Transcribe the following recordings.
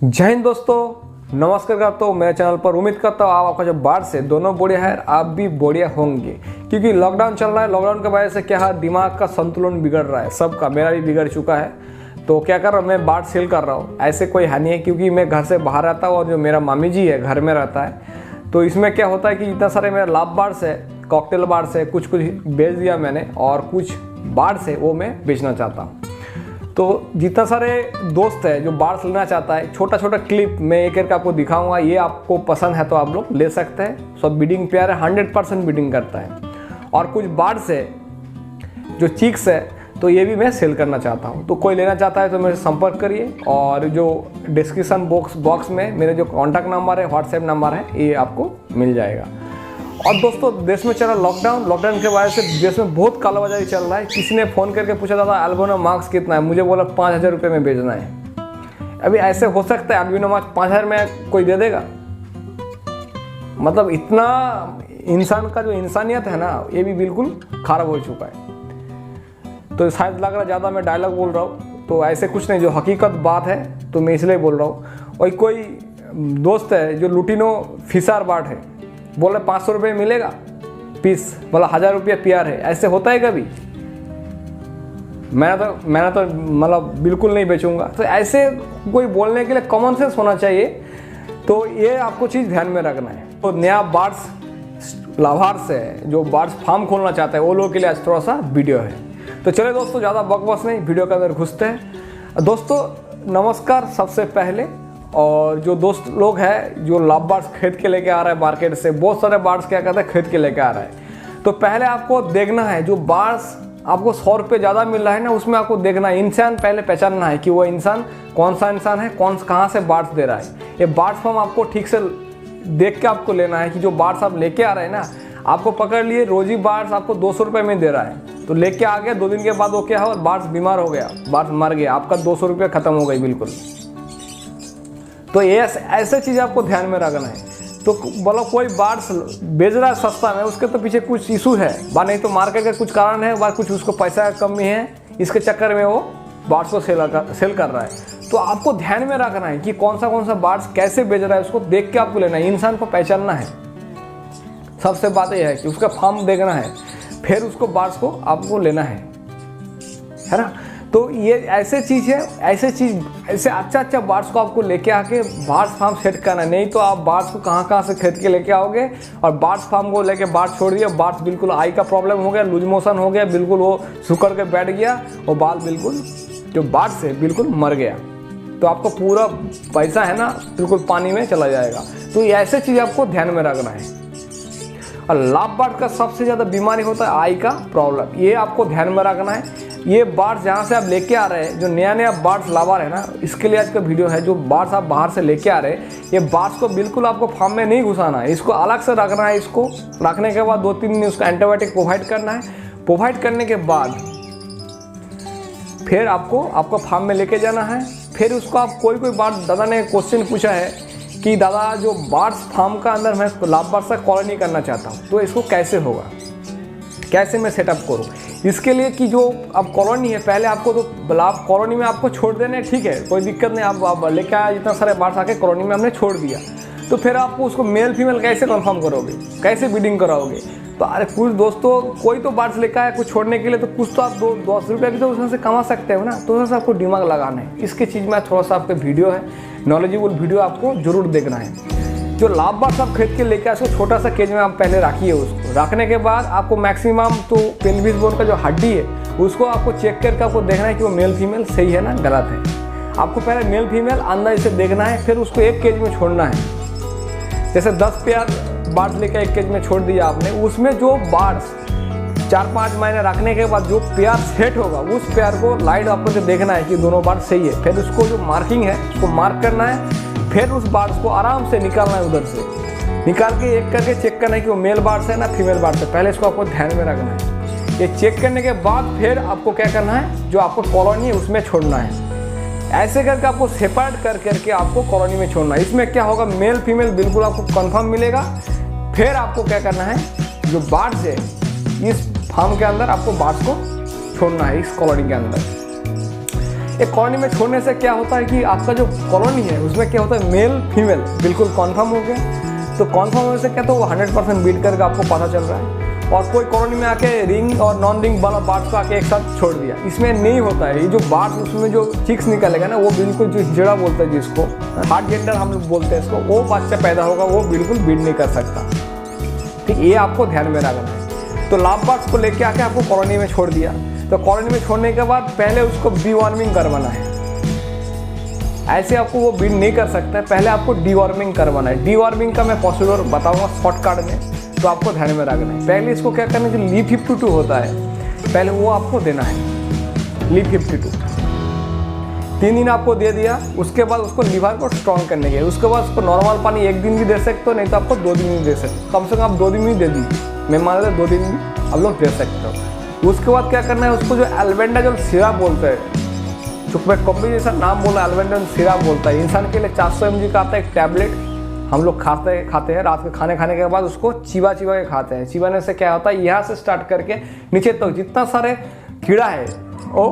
जय हिंद दोस्तों, नमस्कार करता हूँ मेरे चैनल पर। उम्मीद करता हूँ आपका जो बाढ़ से दोनों बढ़िया है, आप भी बढ़िया होंगे। क्योंकि लॉकडाउन चल रहा है, लॉकडाउन की वजह से क्या है, दिमाग का संतुलन बिगड़ रहा है सबका, मेरा भी बिगड़ चुका है। तो क्या कर रहा हूँ, मैं बाढ़ सेल कर रहा हूँ। ऐसे कोई हानि है क्योंकि मैं घर से बाहर रहता हूँ और जो मेरा मामी जी है घर में रहता है। तो इसमें क्या होता है कि इतना सारे मेरा लाभ बाढ़ से, कॉकटेल बाढ़ से कुछ बेच दिया मैंने, और कुछ बाढ़ से वो मैं बेचना चाहता हूँ। तो जितना सारे दोस्त है जो बाढ़ लेना चाहता है, छोटा छोटा क्लिप मैं एक करके आपको दिखाऊंगा। ये आपको पसंद है तो आप लोग ले सकते हैं। सब बीडिंग पेयर है, 100% बीडिंग करता है। और कुछ बाढ़ से जो चिक्स है तो ये भी मैं सेल करना चाहता हूँ। तो कोई लेना चाहता है तो मेरे से संपर्क करिए, और जो डिस्क्रिप्शन बॉक्स में मेरे जो कॉन्टैक्ट नंबर है, व्हाट्सएप नंबर है, ये आपको मिल जाएगा। और दोस्तों, देश में चला लॉकडाउन के वजह से देश में बहुत कालाबाजारी चल रहा है। किसी ने फ़ोन करके पूछा था एल्बिनो मास्क कितना है, मुझे बोला 5000 रुपये में बेचना है। अभी ऐसे हो सकता है एल्बिनो मास्क 5000 में कोई दे देगा? मतलब इतना इंसान का जो इंसानियत है ना, ये भी बिल्कुल खराब हो चुका है। तो शायद लग रहा ज़्यादा मैं डायलॉग बोल रहा हूँ, तो ऐसे कुछ नहीं, जो हकीकत बात है तो मैं इसलिए बोल रहा हूँ। और कोई दोस्त है जो लुटिनो फिशर बाट है, बोले 500 रुपये मिलेगा पीस, बोला 1000 रुपया पीआर है। ऐसे होता है कभी? मैंने तो मतलब बिल्कुल नहीं बेचूंगा। तो ऐसे कोई बोलने के लिए कॉमन सेंस होना चाहिए। तो ये आपको चीज़ ध्यान में रखना है। तो नया बार्ड्स लाभार्थ है जो बार्ड्स फार्म खोलना चाहता है, वो लोगों के लिए आज थोड़ा सा वीडियो है। तो चलिए दोस्तों, ज़्यादा बकवास नहीं, वीडियो के अंदर घुसते हैं। दोस्तों नमस्कार सबसे पहले। और जो दोस्त लोग हैं जो लाभ बार्ड्स खरीद के लेके आ रहा है मार्केट से, बहुत सारे बार्ड्स क्या कहते हैं खरीद के लेके आ रहा है। तो पहले आपको देखना है, जो बार्ड्स आपको 100 रुपये ज़्यादा मिल रहा है ना, उसमें आपको देखना है, इंसान पहले पहचानना है कि वो इंसान कौन सा इंसान है, कहाँ से बार्ड्स दे रहा है। ये बार्ड्स फॉर्म आपको ठीक से देख के आपको लेना है कि जो बार्ड्स आप लेके आ रहे हैं ना, आपको पकड़ लिए रोजी बार्ड्स आपको 200 रुपये में दे रहा है, तो लेके आ गया, 2 दिन के बाद वो क्या हो, बार्ड्स बीमार हो गया, बार्ड्स मर गया, आपका 200 रुपये खत्म हो गई बिल्कुल। तो ये ऐसे चीज़ आपको ध्यान में रखना है। तो बोलो कोई बार्ड्स बेच रहा है सस्ता में, उसके तो पीछे कुछ इशू है, बा नहीं तो मार्केट का कुछ कारण है, बा कुछ उसको पैसा का कमी है, इसके चक्कर में वो बार्ड्स को सेल कर रहा है। तो आपको ध्यान में रखना है कि कौन सा बार्ड्स कैसे बेच रहा है, उसको देख के आपको लेना है, इंसान को पहचानना है। सबसे बात यह है कि उसका फार्म देखना है, फिर उसको बार्ड्स को आपको लेना है ना। तो ये ऐसे चीज़ है, ऐसे अच्छा बार्ड्स को आपको लेके आके बार्ड्स फार्म सेट करना है। नहीं तो आप बार्ड्स को कहाँ से खरीद के लेके आओगे और बार्ड्स फार्म को लेके बार्ड्स छोड़ दिया, बार्ड्स बिल्कुल आई का प्रॉब्लम हो गया, लूज मोशन हो गया, बिल्कुल वो सुकड़ के बैठ गया, और बाल बिल्कुल जो बार्ड्स है बिल्कुल मर गया, तो आपको पूरा पैसा है ना बिल्कुल पानी में चला जाएगा। तो ये ऐसे चीज़ आपको ध्यान में रखना है। और लाभ बार्ड का सबसे ज़्यादा बीमारी होता है आई का प्रॉब्लम, ये आपको ध्यान में रखना है। ये बार्ड्स जहाँ से आप लेके आ रहे हैं, जो नया बार्ड्स लावा है ना, इसके लिए आज का वीडियो है। जो बार्ड्स आप बाहर से लेके आ रहे हैं, ये बार्ड्स को बिल्कुल आपको फार्म में नहीं घुसाना है, इसको अलग से रखना है। इसको रखने के बाद 2-3 दिन उसको एंटीबायोटिक प्रोवाइड करना है। प्रोवाइड करने के बाद फिर आपको फार्म में लेके जाना है। फिर उसको आप कोई बार्ड, दादा ने क्वेश्चन पूछा है कि दादा जो बार्ड्स फार्म का अंदर मैं लाभ बार्ड्स का कॉलोनी करना चाहता हूँ, तो इसको कैसे होगा, कैसे मैं सेटअप करूँ? इसके लिए कि जो अब कॉलोनी है, पहले आपको तो लाभ कॉलोनी में आपको छोड़ देने, ठीक है, कोई दिक्कत नहीं, आप लेके आए इतना सारे बार्ड्स आके कॉलोनी में हमने छोड़ दिया, तो फिर आपको उसको मेल फीमेल कैसे कंफर्म करोगे, कैसे ब्रीडिंग कराओगे? तो अरे कुछ दोस्तों, कोई तो बार्ड्स लेकर आया कुछ छोड़ने के लिए, तो कुछ तो आप 10 रुपये भी तो उसमें से कमा सकते हो ना। तो उसमें से आपको दिमाग लगाना है। इसकी चीज़ में थोड़ा सा आपका वीडियो है, नॉलेजेबल वीडियो आपको जरूर देखना है। जो लाभ बार्ड्स आप खरीद के लेकर उसको छोटा सा केज में आप पहले रखिए। उसको रखने के बाद आपको मैक्सिमम तो पेल्विस बोन का जो हड्डी है उसको आपको चेक करके आपको देखना है कि वो मेल फीमेल सही है ना गलत है। आपको पहले मेल फीमेल अंदर से देखना है, फिर उसको एक केज में छोड़ना है। जैसे 10 पेयर बार्ड्स लेकर एक केज में छोड़ दिया आपने, उसमें जो बार्ड्स 4-5 महीने रखने के बाद जो पेयर सेट होगा, उस पेयर को लाइट आपको देखना है कि दोनों बार्ड सही है। फिर उसको जो मार्किंग है उसको मार्क करना है। फिर उस बार्ड्स को आराम से निकालना है, उधर से निकाल के एक करके चेक करना है कि वो मेल बार्ड्स है ना फीमेल बार्ड्स है। पहले इसको आपको ध्यान में रखना है। ये चेक करने के बाद फिर आपको क्या करना है, जो आपको कॉलोनी है उसमें छोड़ना है। ऐसे करके आपको सेपरेट करके आपको कॉलोनी में छोड़ना है। इसमें क्या होगा, मेल फीमेल बिल्कुल आपको कंफर्म मिलेगा। फिर आपको क्या करना है, जो बार्ड्स है इस फार्म के अंदर आपको बार्ड्स को छोड़ना है, इस कॉलोनी के अंदर। एक कॉलोनी में छोड़ने से क्या होता है कि आपका जो कॉलोनी है उसमें क्या होता है, मेल फीमेल बिल्कुल कन्फर्म हो गया। तो कन्फर्म होने से क्या, तो वो 100% बीट करके आपको पता चल रहा है। और कोई कॉलोनी में आके रिंग और नॉन रिंग वाला बार्ड्स को आके एक साथ छोड़ दिया, इसमें नहीं होता है। ये जो बार्ड्स उसमें जो चिक्स निकलेगा ना, वो बिल्कुल जो हिजड़ा बोलते हैं जिसको, हार्ड जेंडर हम लोग बोलते हैं इसको, वो बच्चा पैदा होगा वो बिल्कुल बीट नहीं कर सकता। ठीक, ये आपको ध्यान में रखना है। तो लाभ बार्ड्स को लेके आके आपको कॉलोनी में छोड़ दिया, तो कॉलोनी में छोड़ने के बाद पहले उसको डीवॉर्मिंग करवाना है। ऐसे आपको वो बीट नहीं कर सकता है, पहले आपको डीवॉर्मिंग करवाना है। डीवॉर्मिंग का मैं प्रोसीजर बताऊंगा शॉर्टकट में, तो आपको ध्यान में रखना है। पहले इसको क्या करना है, जो Li52 होता है पहले वो आपको देना है। Li52 3 दिन आपको दे दिया, उसके बाद उसको लीवर को स्ट्रॉन्ग करने के, उसके बाद उसको नॉर्मल पानी 1 दिन भी दे सकते हो, नहीं तो आपको 2 दिन भी दे सकते हो। कम से कम आप 2 दिन भी दे दीजिए, मैं मान लेता 2 दिन भी आप लोग दे सकते हो। उसके बाद क्या करना है, उसको जो एल्बेंडाजोल सिरप बोलते हैं, चूँकि मैं कॉम्बी जैसा नाम बोला, एल्बेंडाजोल सिरप बोलता है, इंसान के लिए 400 mg का आता है एक टैबलेट। हम लोग खाते हैं रात के खाने के बाद उसको चिबा के खाते हैं। चिबाने से क्या होता है, यहाँ से स्टार्ट करके नीचे तक तो जितना सारे कीड़ा है वो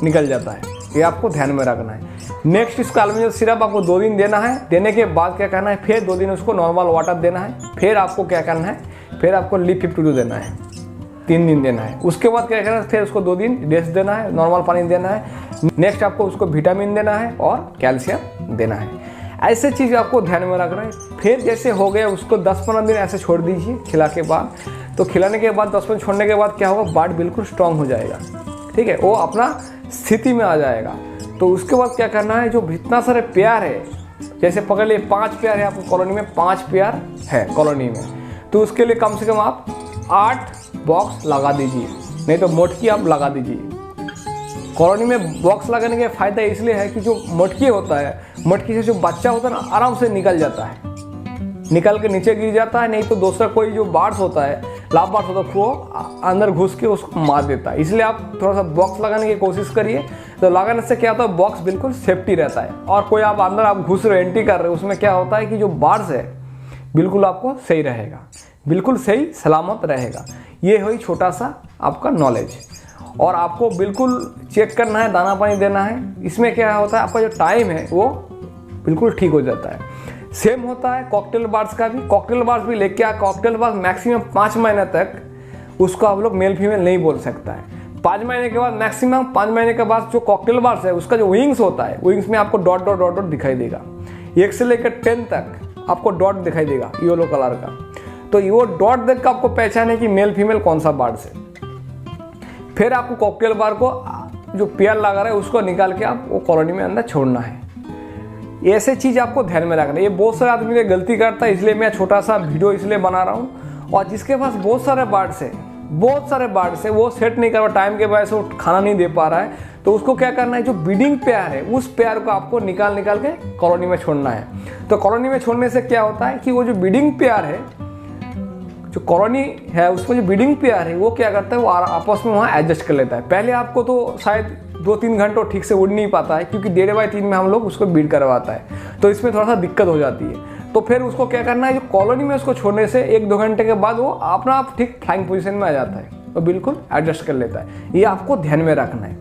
निकल जाता है। ये आपको ध्यान में रखना है। नेक्स्ट इसका एल्बेंडाजोल सिरप आपको 2 दिन देना है। देने के बाद क्या करना है, फिर 2 दिन उसको नॉर्मल वाटर देना है। फिर आपको क्या करना है, फिर आपको Li52 देना है, 3 दिन देना है। उसके बाद क्या करना है, फिर उसको 2 दिन रेस्ट देना है, नॉर्मल पानी देना है। नेक्स्ट आपको उसको विटामिन देना है और कैल्शियम देना है। ऐसे चीज़ आपको ध्यान में रखना है। फिर जैसे हो गया उसको 10-15 दिन ऐसे छोड़ दीजिए खिला के बाद। तो खिलाने के बाद 10 दिन छोड़ने के बाद क्या होगा, बार्ड बिल्कुल स्ट्रांग हो जाएगा। ठीक है, वो अपना स्थिति में आ जाएगा। तो उसके बाद क्या करना है, जो इतना सारे पेयर है, जैसे पकड़ लिए 5 पेयर है आपको कॉलोनी में, 5 पेयर है कॉलोनी में, तो उसके लिए कम से कम आप 8 बॉक्स लगा दीजिए, नहीं तो मोटकी आप लगा दीजिए। कॉलोनी में बॉक्स लगाने का फ़ायदा इसलिए है कि जो मटकी होता है, मटकी से जो बच्चा होता है ना आराम से निकल जाता है, निकल के नीचे गिर जाता है। नहीं तो दूसरा कोई जो बार्ड्स होता है, लाभ बार्ड्स होता है, वो अंदर घुस के उसको मार देता है। इसलिए आप थोड़ा सा बॉक्स लगाने की कोशिश करिए। तो लगाने से क्या होता है, बॉक्स बिल्कुल सेफ्टी रहता है। और कोई आप अंदर आप घुस रहे एंट्री कर रहे हो, उसमें क्या होता है कि जो बार्ड्स है बिल्कुल आपको सही रहेगा, बिल्कुल सही सलामत रहेगा। ये हुई छोटा सा आपका नॉलेज। और आपको बिल्कुल चेक करना है, दाना पानी देना है। इसमें क्या होता है, आपका जो टाइम है वो बिल्कुल ठीक हो जाता है। सेम होता है कॉकटेल बार्ड्स का भी। कॉकटेल बार्ड्स भी लेके आ, कॉकटेल बार्ड्स मैक्सिमम 5 महीने तक उसको आप लोग मेल फीमेल नहीं बोल सकता है। 5 महीने के बाद, मैक्सिमम 5 महीने के बाद जो कॉकटेल बार्ड्स है उसका जो विंग्स होता है, विंग्स में आपको डॉट डॉट डॉट डॉट दिखाई देगा। 1 से लेकर 10 तक आपको डॉट दिखाई देगा येलो कलर का। तो वो डॉट देख कर आपको पहचाने कि मेल फीमेल कौन सा बार्ड्स है। फिर आपको कॉकटेल बार को जो पेयर लगा रहा है उसको निकाल के आप वो कॉलोनी में अंदर छोड़ना है। ऐसे चीज़ आपको ध्यान में रखना है। ये बहुत सारे आदमी गलती करता है, इसलिए मैं छोटा सा वीडियो इसलिए बना रहा हूँ। और जिसके पास बहुत सारे बार्ड्स है, वो सेट नहीं कर रहा, टाइम के वजह से वो खाना नहीं दे पा रहा है, तो उसको क्या करना है, जो ब्रीडिंग पेयर है उस पेयर को आपको निकाल के कॉलोनी में छोड़ना है। तो कॉलोनी में छोड़ने से क्या होता है कि वो जो ब्रीडिंग पेयर है, जो कॉलोनी है उसमें जो ब्रीडिंग पेयर है वो क्या करता है, वो आपस में वहाँ एडजस्ट कर लेता है। पहले आपको तो शायद 2-3 घंटों ठीक से उड़ नहीं पाता है, क्योंकि 1.5-3 में हम लोग उसको ब्रीड करवाता है, तो इसमें थोड़ा सा दिक्कत हो जाती है। तो फिर उसको क्या करना है, जो कॉलोनी में उसको छोड़ने से 1-2 घंटे के बाद वो अपना आप ठीक फ्लाइंग पोजीशन में आ जाता है, तो बिल्कुल एडजस्ट कर लेता है। ये आपको ध्यान में रखना है।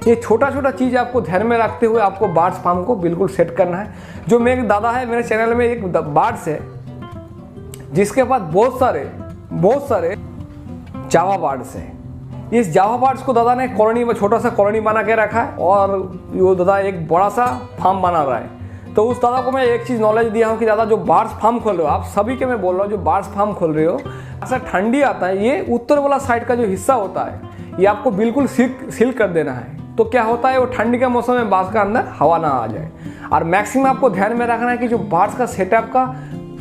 ये छोटा चीज़ आपको ध्यान में रखते हुए आपको बार्ड्स फार्म को बिल्कुल सेट करना है। जो मेरे दादा है, मेरे चैनल में एक बार्ड्स है जिसके पास बहुत सारे जावा बार्ड्स हैं। इस जावा बार्ड्स को दादा ने कॉलोनी में छोटा सा कॉलोनी बना के रखा है, और वो दादा एक बड़ा सा फार्म बना रहा है। तो उस दादा को मैं एक चीज़ नॉलेज दिया हूँ कि दादा जो बार्ड्स फार्म खोल रहे हो, आप सभी के मैं बोल रहा हूँ, जो बार्ड्स फार्म खोल रहे हो, ऐसा ठंडी आता है, ये उत्तर वाला साइड का जो हिस्सा होता है ये आपको बिल्कुल सील कर देना है। तो क्या होता है, वो ठंडी के मौसम में बार्ड्स का अंदर हवा ना आ जाए। और मैक्सिमम आपको ध्यान में रखना है कि जो बार्ड्स का सेटअप का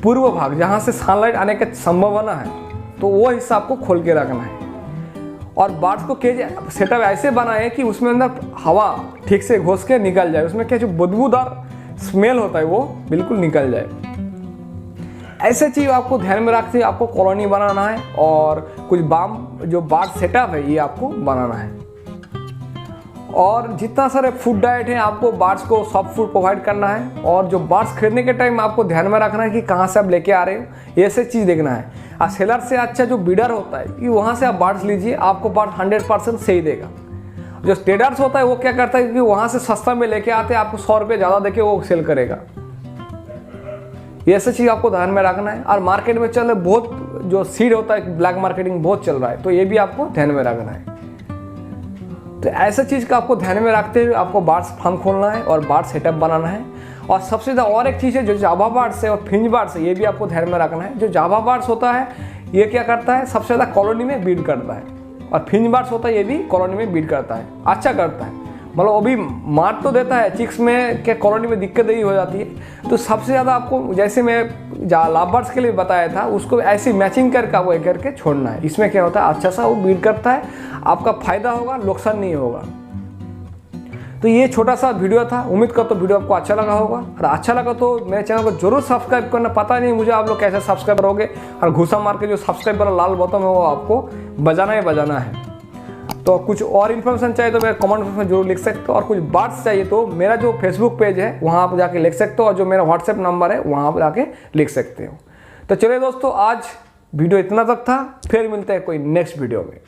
पूर्व भाग, जहाँ से सनलाइट आने की संभावना है, तो वो हिस्सा आपको खोल के रखना है। और बार्ड्स को केज सेटअप ऐसे बनाए कि उसमें अंदर हवा ठीक से घुस के निकल जाए, उसमें क्या जो बदबूदार स्मेल होता है वो बिल्कुल निकल जाए। ऐसे चीज़ आपको ध्यान में रखते हुए आपको कॉलोनी बनाना है, और कुछ जो बार्ड सेटअप है ये आपको बनाना है। और जितना सारे फूड डाइट है आपको बार्ड्स को सॉफ्ट फूड प्रोवाइड करना है। और जो बार्ड्स खरीदने के टाइम आपको ध्यान में रखना है कि कहाँ से आप लेके आ रहे हो, ये ऐसे चीज़ देखना है। और सेलर से अच्छा जो ब्रीडर होता है कि वहाँ से आप बार्ड्स लीजिए, आपको बार्ड 100% सही देगा। जो ट्रेडर्स होता है वो क्या करता है कि वहाँ से सस्ता में लेके आते हैं, आपको 100 रुपये ज़्यादा देके वो सेल करेगा। ये ऐसी चीज़ आपको ध्यान में रखना है। और मार्केट में चल रहे बहुत जो सीड होता है, ब्लैक मार्केटिंग बहुत चल रहा है, तो ये भी आपको ध्यान में रखना है। तो ऐसे चीज़ का आपको ध्यान में रखते हुए आपको बार्ड्स फार्म खोलना है और बार्ड सेटअप बनाना है। और सबसे ज़्यादा और एक चीज़ है जो जावा बार्ड्स है और फिंच बार्ड्स है, ये भी आपको ध्यान में रखना है। जो जावा बार्ड्स होता है ये क्या करता है, सबसे ज़्यादा कॉलोनी में बीड करता है, और फिंच बार्ड्स होता है ये भी कॉलोनी में बीड करता है, अच्छा करता है। मतलब वो भी मार तो देता है, चिक्स में क्या कॉलोनी में दिक्कत यही हो जाती है। तो सबसे ज़्यादा आपको, जैसे मैं लाभ बर्ड्स के लिए बताया था, उसको ऐसी मैचिंग करके वो करके छोड़ना है। इसमें क्या होता है, अच्छा सा वो बीड करता है, आपका फायदा होगा, नुकसान नहीं होगा। तो ये छोटा सा वीडियो था, उम्मीद करता हूँ वीडियो आपको अच्छा लगा होगा। और अच्छा लगा तो मेरे चैनल को जरूर सब्सक्राइब करना। पता नहीं मुझे आप लोग कैसे सब्सक्राइब करोगे, और घुसा मार के जो सब्सक्राइब वाला लाल बटन है वो आपको बजाना ही बजाना है। तो कुछ और इन्फॉर्मेशन चाहिए तो मेरे कमेंट में जरूर लिख सकते हो, और कुछ बार्ड्स चाहिए तो मेरा जो फेसबुक पेज है वहाँ आप जाके लिख सकते हो, और जो मेरा व्हाट्सएप नंबर है वहाँ आप जाके लिख सकते हो। तो चलिए दोस्तों, आज वीडियो इतना तक था, फिर मिलते हैं कोई नेक्स्ट वीडियो में।